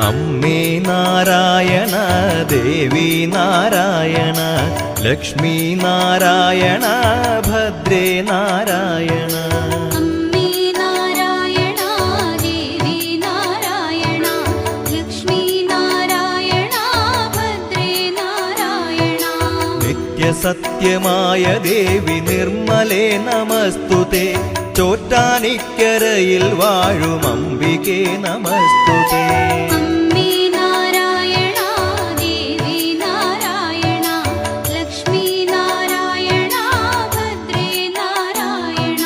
അമ്മേ നാരായണ ദേവി നാരായണ ലക്ഷ്മി നാരായണ ഭദ്രേ നാരായണ. അമ്മേ നാരായണ ദേവി നാരായണ ലക്ഷ്മി നാരായണ ഭദ്രേ നാരായണ. നിത്യസത്യമായ ദേവി നിർമ്മലേ നമസ്തുതേ. ചോറ്റാനിക്കരയിൽ വാഴും അംബികേ നമസ്തുതേ. അമ്മേ നാരായണ ദേവി നാരായണ ലക്ഷ്മി നാരായണ ഭദ്രേ നാരായണ.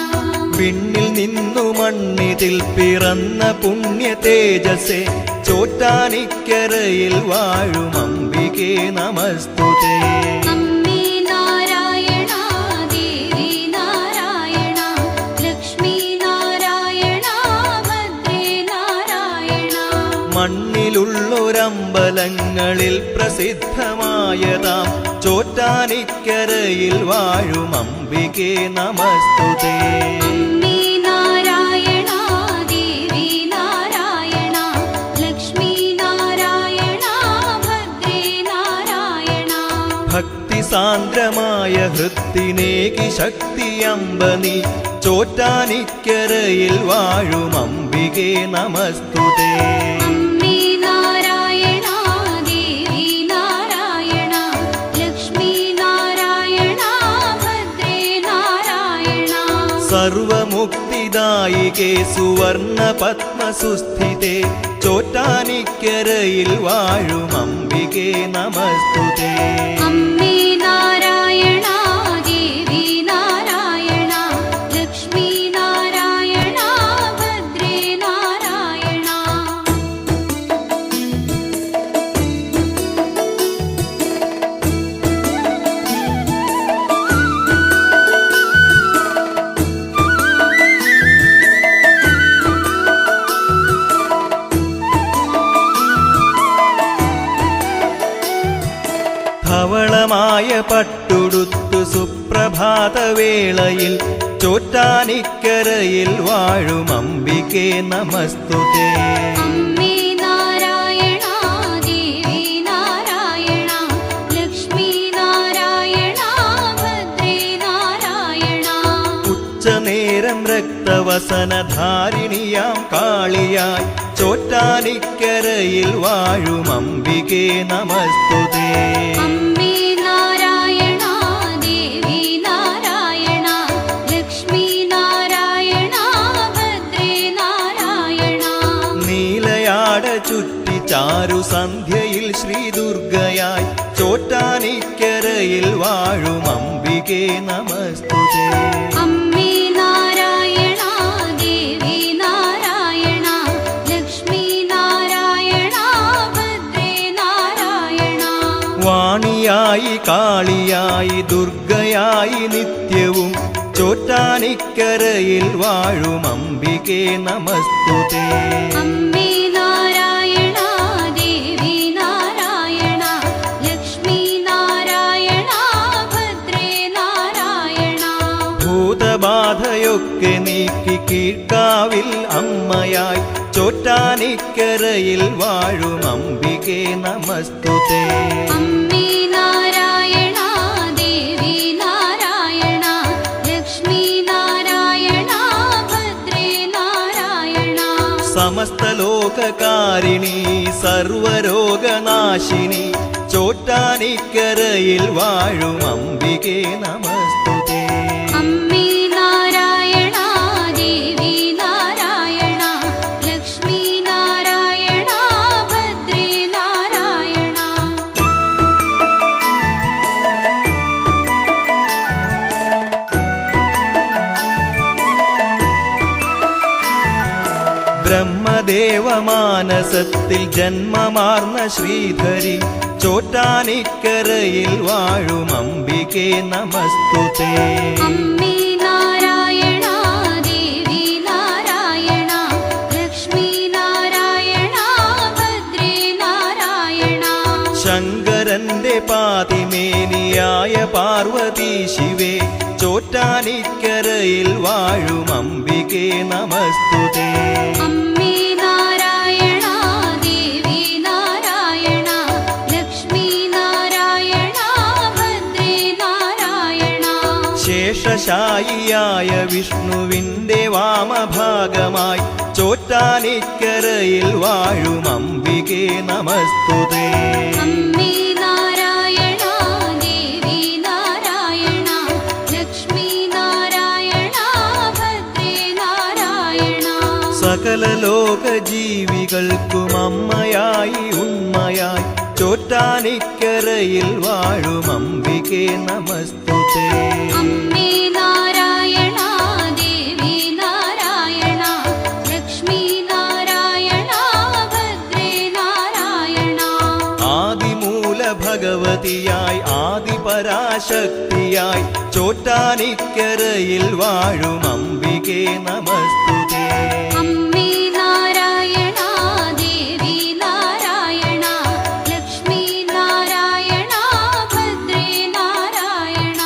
വിണ്ണിൽ നിന്നു മണ്ണിതിൽ പിറന്ന പുണ്യ തേജസ്സേ. ചോറ്റാനിക്കരയിൽ വാഴും അംബികേ നമസ്തുതേ. അമ്മേ നാരായണ ദേവി നാരായണ ലക്ഷ്മി നാരായണ ഭദ്രേ നാരായണ. മണ്ണിലുള്ളൊരമ്പലങ്ങളിൽ പ്രസിദ്ധമായതാം ചോറ്റാനിക്കരയിൽ വാഴും അംബികേ നമസ്തുതേ. അമ്മേ നാരായണ ദേവി നാരായണ ലക്ഷ്മി നാരായണ ഭദ്രേ നാരായണ. ഭക്തി സാന്ദ്രമായ ഹൃത്തിനേകി ശക്തി അമ്പനി. ചോറ്റാനിക്കരയിൽ വാഴും അംബികേ നമസ്തുതേ. അമ്മേ നാരായണ ദേവി നാരായണ ലക്ഷ്മി നാരായണ ഭദ്രേ നാരായണ. സർവമുക്തിദായികേ സുവർണ പത്മസുസ്ഥിതേ. ചോറ്റാനിക്കരയിൽ വാഴും അംബികേ നമസ്തുതേ. അമ്മേ നാരായണ ദേവി നാരായണ ലക്ഷ്മി നാരായണ ഭദ്രേ നാരായണ. ധവളമായ പട്ടുടുത്തു സുപ്രഭാതവേളയിൽ ചോറ്റാനിക്കരയിൽ വാഴും അംബികേ നമസ്തുതേ. അമ്മേ നാരായണ ദേവി നാരായണ ലക്ഷ്മി നാരായണ ഭദ്രേ നാരായണ. ഉച്ചനേരം രക്തവസനധാരിണിയാം കാളിയായി ചോറ്റാനിക്കരയിൽ വാഴും അംബികേ നമസ്തുതേ. അമ്മേ നാരായണ ദേവി നാരായണ ലക്ഷ്മി നാരായണ ഭദ്രേ നാരായണ. നീലയാട ചുറ്റി ചാരു സന്ധ്യയിൽ ശ്രീദുർഗയായി ചോറ്റാനിക്കരയിൽ വാഴും അംബികേ നമസ്തുതേ. അമ്മേ നാരായണ ദേവി നാരായണ ലക്ഷ്മി നാരായണ ഭദ്രേ നാരായണ. വാണിയായി കാളിയായി ദുർഗയായി നിത്യവും ചോറ്റാനിക്കരയിൽ വാഴും അംബികേ നമസ്തുതേ. അമ്മേ നാരായണ ദേവി നാരായണ ലക്ഷ്മി നാരായണ ഭദ്രേ നാരായണ. ഭൂതബാധയൊക്കെ നീക്കി കീഴ്ക്കാവിൽ അമ്മയായി ചോറ്റാനിക്കരയിൽ വാഴും അംബികേ നമസ്തുതേ. അമ്മേ നാരായണ ദേവി നാരായണ ലക്ഷ്മി നാരായണ ഭദ്രേ നാരായണ. സമസ്ത ലോകകാരിണി സർവരോഗനാശിനി ചോറ്റാനിക്കരയിൽ വാഴും അംബികേ നമസ്തുതേ. അമ്മേ നാരായണ ദേവി നാരായണ ലക്ഷ്മി നാരായണ ഭദ്രേ നാരായണ. ബ്രഹ്മദേവമാനസത്തിൽ ജന്മമാർന്ന ശ്രീധരി ചോറ്റാനിക്കരയിൽ വാഴും അംബികേ നമസ്തുതേ. അമ്മേ നാരായണ ദേവി നാരായണ ലക്ഷ്മി നാരായണ ഭദ്രേ നാരായണ. ശങ്കരന്റെ പാതിമേനിയായ പാർവതി ശിവേ ചോറ്റാനിക്കരയിൽ വാഴും അംബികേ നമസ്തുതേ. അമ്മേ നാരായണ ദേവി ശേഷശായിയായ വിഷ്ണുവിൻ്റെ വാമഭാഗമായി ചോറ്റാനിക്കരയിൽ വാഴും അംബികേ നമസ്തുതേ. അമ്മേ നാരായണ ദേവി നാരായണ ലക്ഷ്മി നാരായണ ഭദ്രേ നാരായണ. സകല ലോകജീവികൾക്കും അമ്മയായി ഉണ്മയായി ചോറ്റാനിക്കരയിൽ വാഴും അംബികേ നമസ്തുതേ. അമ്മേ നാരായണ ദേവി നാരായണ ലക്ഷ്മി നാരായണ ഭദ്രേ നാരായണ. ആദിമൂല ഭഗവതിയായി ആദിപരാശക്തിയായി ചോറ്റാനിക്കരയിൽ വാഴും അംബികേ നമസ്തുതേ. അമ്മേ നാരായണ ദേവി നാരായണ ലക്ഷ്മി നാരായണ ഭദ്രേ നാരായണ.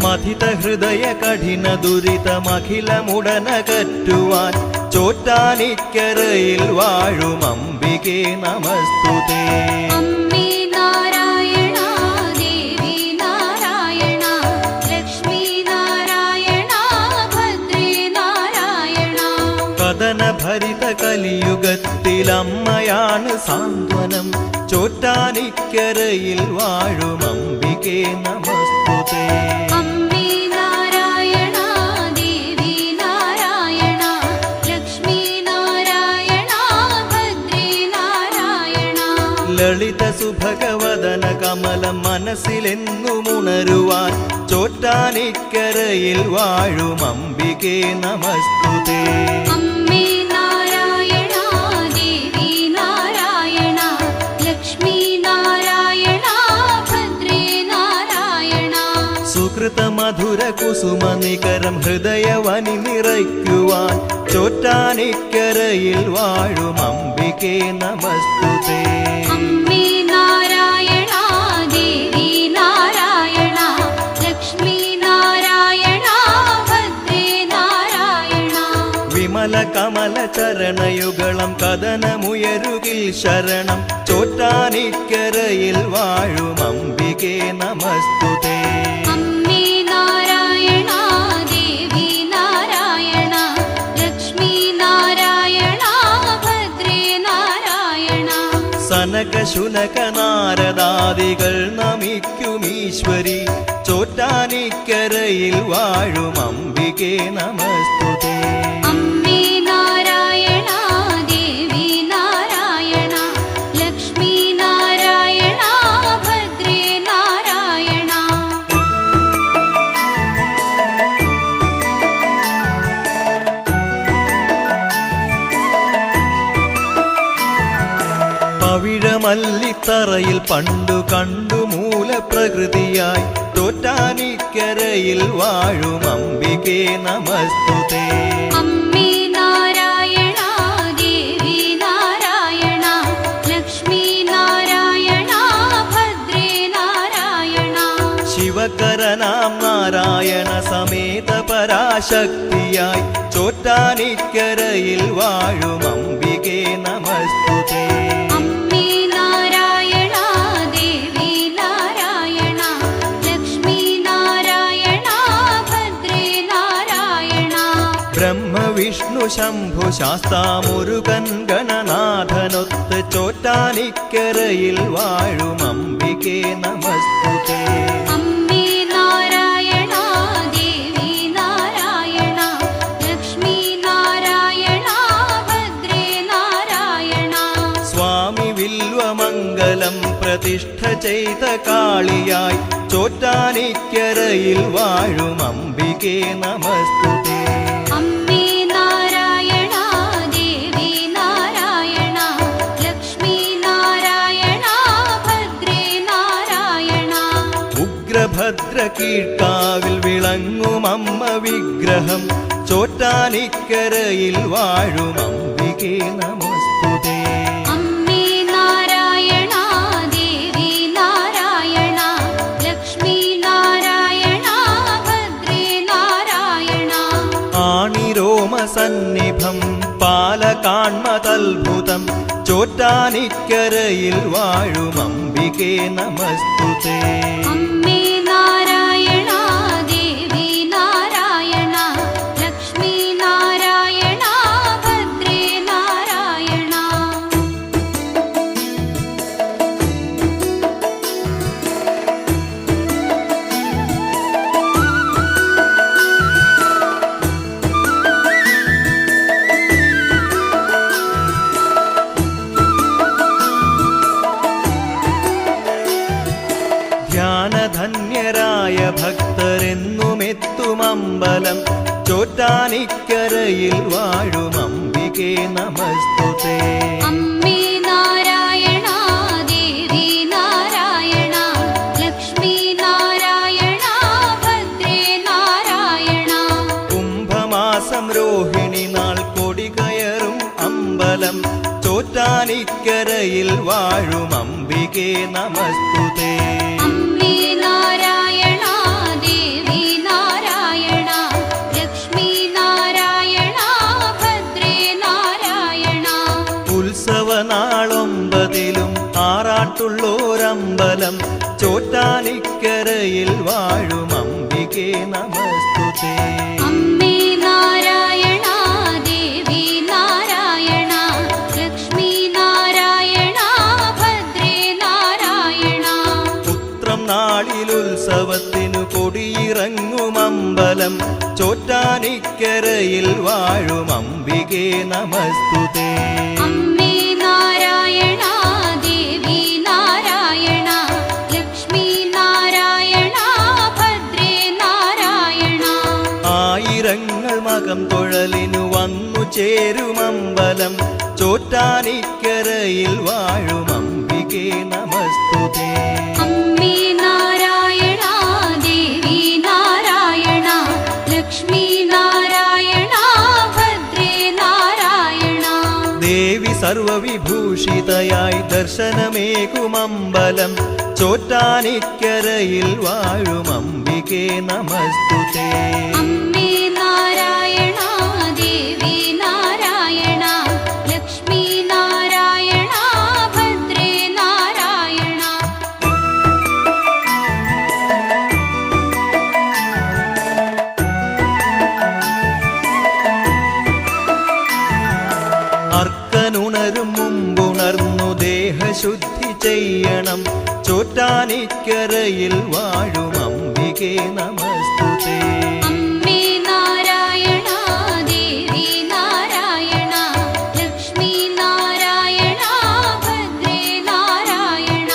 മഥിത ഹൃദയ കഠിന ദുരിതമഖിലമുടനകറ്റുവാൻ ചോറ്റാനിക്കരയിൽ വാഴും അംബികേ നമസ്തുതേ. അമ്മേ നാരായണ ദേവി നാരായണ ലക്ഷ്മി നാരായണ ഭദ്രേ നാരായണ. കഥന ഭരിത കലിയുഗത്തിൽ അമ്മയാണ് സാന്ത്വനം ചോറ്റാനിക്കരയിൽ വാഴും അംബികേ നമസ്തുതേ. അമ്മേ നാരായണ ദേവി നാരായണ ലക്ഷ്മി നാരായണ ഭദ്രേ നാരായണ. ലളിത സുഭഗവദന കമലം മനസ്സിലെന്നുമുണരുവാൻ ചോറ്റാനിക്കരയിൽ വാഴും അംബികേ നമസ്തുതേ. അമ്മേ നാരായണ ദേവി നാരായണ ലക്ഷ്മി നാരായണ ഭദ്രേ നാരായണ. സുകൃത മധുര കുസുമ നികരം ഹൃദയവനി നിറയ്ക്കുവാൻ ചോറ്റാനിക്കരയിൽ വാഴും അംബികേ നമസ്തുതേ. അമ്മേ നാരായണ ദേവി നാരായണ ലക്ഷ്മി നാരായണ ഭദ്രേ നാരായണ. വിമല കമല ചരണയുഗളം കഥനമുയരുകിൽ ശരണം ചോറ്റാനിക്കരയിൽ വാഴും അംബികേ നമസ്തുതേ. അമ്മേ നാരായണ ദേവി നാരായണ ലക്ഷ്മി നാരായണ ഭദ്രേ നാരായണ. സനക ശുനക നാരദാദികൾ നമിക്കുമീശ്വരി ചോറ്റാനിക്കരയിൽ വാഴും അംബികേ നമസ്തുതേ. അമ്മേ നാരായണ ദേവി നാരായണ ലക്ഷ്മി നാരായണ ഭദ്രേ നാരായണ. പവിഴമല്ലിത്തറയിൽ പണ്ടു കണ്ടു മൂലപ്രകൃതിയായി ചോറ്റാനിക്കരയിൽ വാഴും അംബികേ നമസ്തുതേ. അമ്മേ നാരായണ ദേവി നാരായണ ലക്ഷ്മി നാരായണ ഭദ്രേ നാരായണ. ശിവകരനാം നാരായണ സമേത പരാശക്തിയായി ചോറ്റാനിക്കരയിൽ വാഴും അംബികേ നമസ്തുതേ. അമ്മേ നാരായണ ദേവി നാരായണ ലക്ഷ്മി നാരായണ ഭദ്രേ നാരായണ. ബ്രഹ്മവിഷ്ണു ശംഭു ശാസ്താമുരുകൻ ഗണനാഥനൊത്ത് ചോറ്റാനിക്കരയിൽ വാഴും അംബികേ നമസ്തുതേ. അമ്മേ നാരായണ ദേവി നാരായണ ലക്ഷ്മി നാരായണ ഭദ്രേ നാരായണ. സ്വാമി വില്വമംഗലം പ്രതിഷ്ഠ ചെയ്ത കാളിയായി ചോറ്റാനിക്കരയിൽ വാഴും അംബികേ നമസ്തുതേ. അമ്മേ നാരായണ ദേവി നാരായണ ലക്ഷ്മി നാരായണ ഭദ്രേ നാരായണ. ഉഗ്രഭദ്ര കീഴ്ക്കാവിൽ വിളങ്ങും അമ്മ വിഗ്രഹം ചോറ്റാനിക്കരയിൽ വാഴും അംബികേ നമസ്തുതേ. അമ്മേ നാരായണ ദേവി നാരായണ സോമസന്നിഭം പാലകാൺമതത്ഭുതം ചോറ്റാനിക്കരയിൽ വാഴും അംബികേ നമസ്തുതേ. അമ്മേ നാരായണ ദേവി നാരായണ ലക്ഷ്മി നാരായണ ഭദ്രേ നാരായണ. ധ്യാനധന്യരായ ഭക്തരെന്നുമെത്തുമമ്പലം ചോറ്റാനിക്കരയിൽ വാഴും അംബികേ നമസ്തുതേ. അമ്മേ നാരായണ ദേവി നാരായണ ലക്ഷ്മി നാരായണ ഭദ്രേ നാരായണ. കുംഭമാസം രോഹിണി നാൾ കൊടി കയറും അമ്പലം ചോറ്റാനിക്കരയിൽ വാഴും അംബികേ നമസ്തുതേ. അമ്മേ നാരായണ ദേവി നാരായണ ലക്ഷ്മി നാരായണ ഭദ്രേ നാരായണ. ഉത്സവനാളൊമ്പതിലും ആറാട്ടുള്ളോരമ്പലം ചോറ്റാനിക്കരയിൽ വാഴും അംബികേ നമസ്തുതേ. അമ്മേ നാരായണ ദേവി നാരായണ ലക്ഷ്മി നാരായണ ഭദ്രേ നാരായണ. പുത്രം നാളിലുത്സവത്തിനു കൊടിയിറങ്ങുമമ്പലം ചോറ്റാനിക്കരയിൽ വാഴും അംബികേ നമസ്തുതേ. അമ്മേ നാരായണ ദേവി നാരായണ ലക്ഷ്മി നാരായണ ഭദ്രേ നാരായണ. ആയിരങ്ങൾ മകം തൊഴലിനു വന്നു ചേരുമമ്പലം ചോറ്റാനിക്കരയിൽ വാഴും അംബികേ നമസ്തുതേ. അമ്മേ നാരായണ ദേവി നാരായണ ലക്ഷ്മി നാരായണ ഭദ്രേ നാരായണ. ദേവി സർവവിഭൂഷിതയായി ദർശനമേകുമമ്പലം ചോറ്റാനിക്കരയിൽ വാഴും അംബികേ നമസ്തുതേ. അമ്മേ നാരായണ ദേവി നാരായണ ലക്ഷ്മി നാരായണ ഭദ്രേ നാരായണ. അർക്കനുണരും മുമ്പുണർന്നു ദേഹശുദ്ധി ചെയ്യണം ചോറ്റാനിക്കരയിൽ വാഴും അംബികേ നമസ്തുതേ. അമ്മേ നാരായണ ദേവി നാരായണ ലക്ഷ്മി നാരായണ ഭദ്രേ നാരായണ.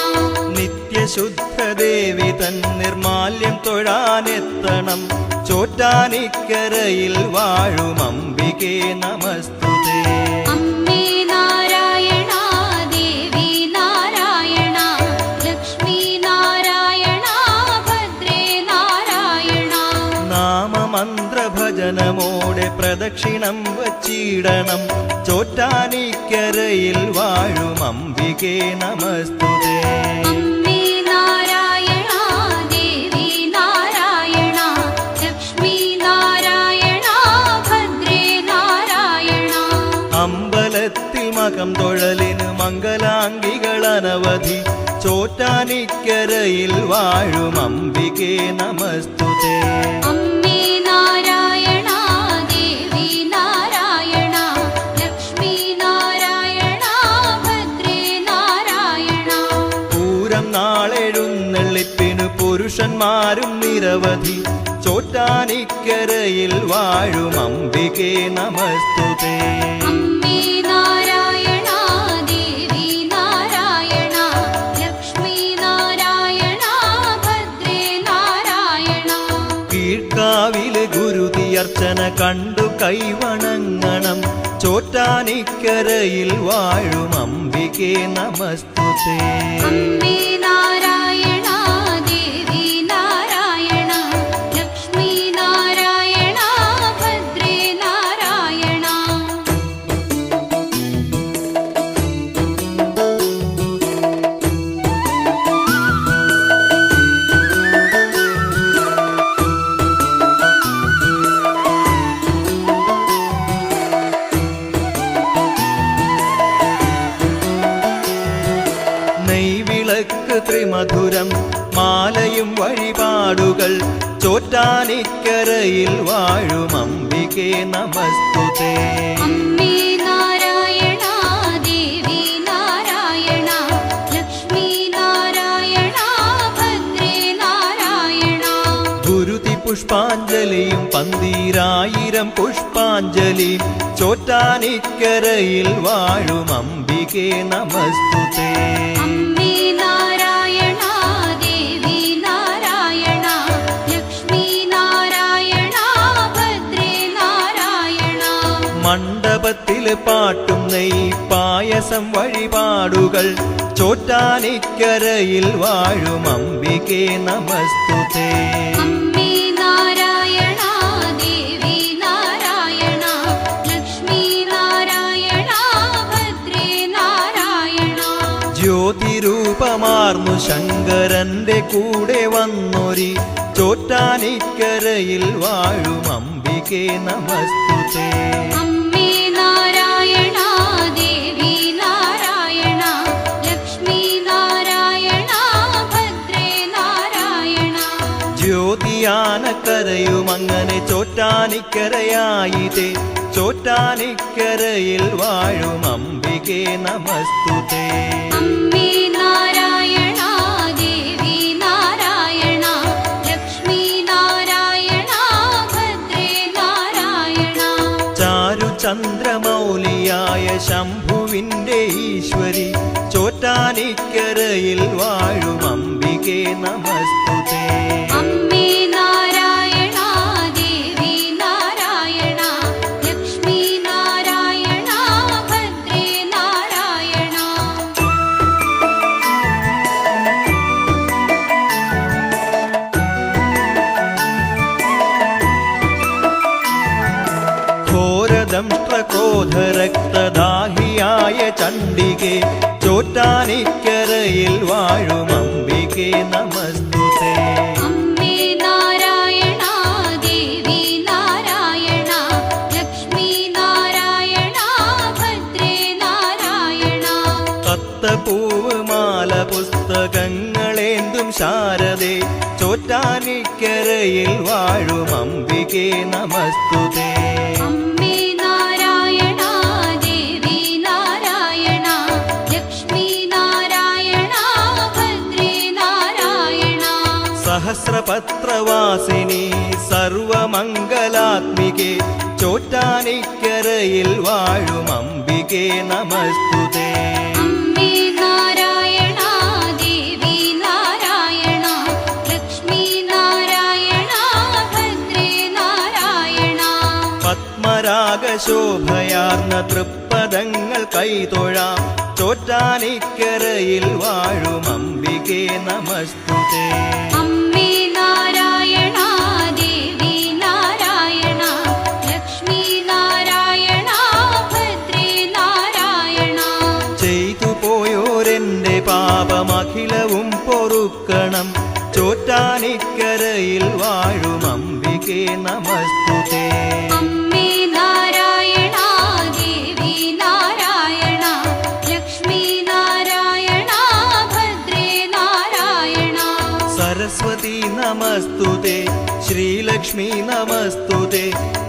നിത്യശുദ്ധദേവി തൻ നിർമാല്യം തൊഴാനെത്തണം ചോറ്റാനിക്കരയിൽ വാഴും അംബികേ നമസ്തുതേ. അമ്മേ നാരായണ ദേവി നാരായണ ലക്ഷ്മി നാരായണ ഭദ്രേ നാരായണ. നാമമന്ത്രഭജനമോടെ പ്രദക്ഷിണം വച്ചിടണം ചോറ്റാനിക്കരയിൽ വാഴും അംബികേ നമസ്തുതേ. അമ്മേ നാരായണ ദേവി നാരായണ ലക്ഷ്മി നാരായണ ഭദ്രേ നാരായണ. അമ്പലത്തിൽ മകം തൊഴലിന് മംഗലാംഗികൾ അനവധി ചോറ്റാനിക്കരയിൽ വാഴും അംബികേ നമസ്തുതേ. അമ്മേ നാരായണ ദേവി നാരായണ ലക്ഷ്മി നാരായണ ഭദ്രേ നാരായണ. പൂരം നാളെഴുന്നള്ളിപ്പിനു പുരുഷന്മാരും നിരവധി ചോറ്റാനിക്കരയിൽ വാഴും അംബികേ നമസ്തുതേ. അമ്മേ നാരായണ ദേവി നാരായണ ലക്ഷ്മി നാരായണ ഭദ്രേ നാരായണ. കീഴ്ക്കാവില് ഗുരുതിയർച്ചന കണ്ടു കൈവണങ്ങണം ചോറ്റാനിക്കരയിൽ വാഴും അംബികേ നമസ്തുതേ. അമ്മേ നാരായണ ദേവി നാരായണ ലക്ഷ്മി നാരായണ ഭദ്രേ നാരായണ. ത്രിമധുരം മാലയും വഴിപാടുകൾ ചോറ്റാനിക്കരയിൽ വാഴും അംബികേ നമസ്തുതേ. അമ്മേ നാരായണ ദേവി നാരായണ ലക്ഷ്മി നാരായണ ഭദ്രേ നാരായണ. ഗുരുതി പുഷ്പാഞ്ജലിയും 12000 പുഷ്പാഞ്ജലിയും ചോറ്റാനിക്കരയിൽ വാഴും അംബികേ നമസ്തുതേ. അമ്മേ നാരായണ ദേവി നാരായണ ലക്ഷ്മി നാരായണ ഭദ്രേ നാരായണ. മണ്ഡപത്തിൽ പാട്ടും നെയ് പായസം വഴിപാടുകൾ ചോറ്റാനിക്കരയിൽ വാഴും അംബികേ നമസ്തുതേ. അമ്മേ നാരായണ ദേവി നാരായണ ലക്ഷ്മി നാരായണ ഭദ്രേ നാരായണ. ജ്യോതിരൂപമാർന്നു ശങ്കരന്റെ കൂടെ വന്നൊരി ചോറ്റാനിക്കരയിൽ വാഴും അംബികേ നമസ്തുതേ. അമ്മേ നാരായണ ദേവി നാരായണ ലക്ഷ്മി നാരായണ ഭദ്രേ നാരായണ. ജ്യോതിയാനക്കരയും അങ്ങനെ ചോറ്റാനിക്കരയായിതേ ചോറ്റാനിക്കരയിൽ വാഴും അംബികേ നമസ്തുതേ. അമ്മേ നാരായണ ദേവി നാരായണ ലക്ഷ്മി നാരായണ ഭദ്രേ നാരായണ. ചാരുചന്ദ്രമൗലിയായ ശംഭുവിന്റെ ഈശ്വരി ചോറ്റാനിക്കരയിൽ വാഴും അംബികേ നമസ്തുതേ. അമ്മേ നാരായണ ദേവി നാരായണ ലക്ഷ്മി നാരായണ ഭദ്രേ നാരായണ. ഘോരദംഷ്ട്രക്രോധരക്തദാഹിയായ ചണ്ഡികേ ചോറ്റാനിക്കരയിൽ വാഴും അംബികേ നമസ്തുതേ. അമ്മേ നാരായണ ദേവി നാരായണ ലക്ഷ്മി നാരായണ ഭദ്രേ നാരായണ. തത്തപ്പൂവ് മാല പുസ്തകങ്ങളേന്തും ശാരദേ ചോറ്റാനിക്കരയിൽ വാഴും അംബികേ നമസ്തുതേ. അമ്മേ നാരായണ ദേവി നാരായണ ലക്ഷ്മി നാരായണ ഭദ്രേ നാരായണ. സഹസ്രപത്രവാസിനി സർവമംഗലാത്മികേ ചോറ്റാനിക്കരയിൽ വാഴും അംബികേ നമസ്തുതേ. അമ്മേ നാരായണ ദേവി നാരായണ ലക്ഷ്മി നാരായണ ഭദ്രേ നാരായണ. പത്മരാഗശോഭയാർന്ന തൃപ്പദങ്ങൾ കൈതൊഴാം ചോറ്റാനിക്കരയിൽ വാഴും അംബികേ നമസ്തുതേ. അമ്മേ നാരായണ ദേവി നാരായണ ലക്ഷ്മി നാരായണ ഭദ്രേ നാരായണ. ചെയ്തു പോയോരെന്റെ പാപമഖിലവും പൊറുക്കണം ചോറ്റാനിക്കരയിൽ വാഴും അംബികേ നമസ്തുതേ. അമ്മേ നാരായണ ദേവി നാരായണ ലക്ഷ്മി നാരായണ ഭദ്രേ നാരായണ. സരസ്വതി നമസ്തുതേ ശ്രീലക്ഷ്മി നമസ്തുതേ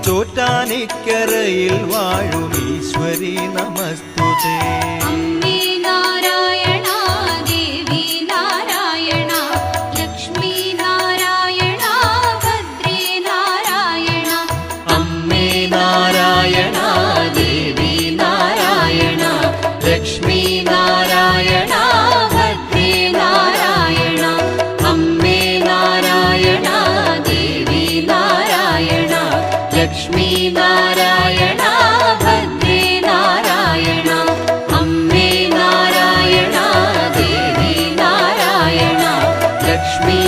ചോറ്റാനിക്കരയിൽ വാഴും ഈശ്വരി നമസ്തുതേ. അമ്മേ നാരായണ ദേവി നാരായണ ലക്ഷ്മി നാരായണ ഭദ്രേ നാരായണ. അമ്മേ നാരായണ ദേവി നാരായണ ലക്ഷ്മി നാരായണ ഭദ്രേ നാരായണ. അമ്മേ നാരായണ ദേവി നാരായണ ലക്ഷ്മി നാരായണ ഭദ്രേ നാരായണ. അമ്മേ നാരായണ ദേവി നാരായണ ലക്ഷ്മി